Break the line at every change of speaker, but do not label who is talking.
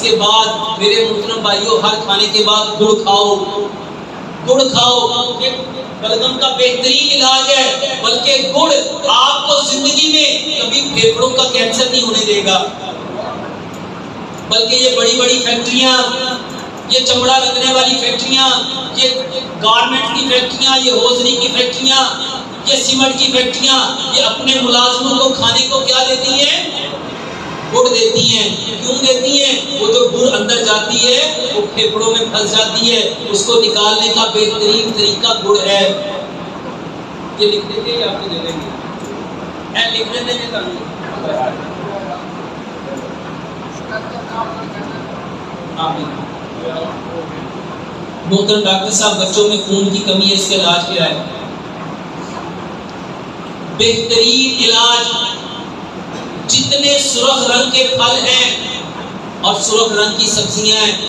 کے بعد میرے محترم بھائیوں، ہر کھانے کے بعد گڑ کھاؤ، گڑ کھاؤ، یہ بلغم کا بہترین علاج ہے۔ بلکہ گڑ آپ کو زندگی میں کبھی پھیپھڑوں کا کینسر نہیں ہونے دے گا۔ بلکہ یہ بڑی بڑی فیکٹریاں، یہ چمڑا رکھنے والی فیکٹریاں، یہ گارمنٹ کی فیکٹریاں، یہ ہوزری کی فیکٹریاں، یہ سیمنٹ کی فیکٹریاں، یہ اپنے ملازموں کو کھانے کو کیا دیتی ہیں؟ گڑ دیتی ہیں۔ کیوں دیتی ہیں؟ وہ جو گڑ اندر جاتی ہے وہ پھیپھڑوں میں پھنس جاتی ہے، اس کو نکالنے کا بہترین طریقہ گڑ ہے۔ یہ لکھ دیں گے یا آپ کو دے دیں گے؟ لکھ دیں گے محترم ڈاکٹر صاحب، بچوں میں خون کی کمی ہے، اس کا علاج کیا ہے؟ بہترین علاج، جتنے سرخ رنگ کے پھل ہیں اور سرخ رنگ کی سبزیاں ہیں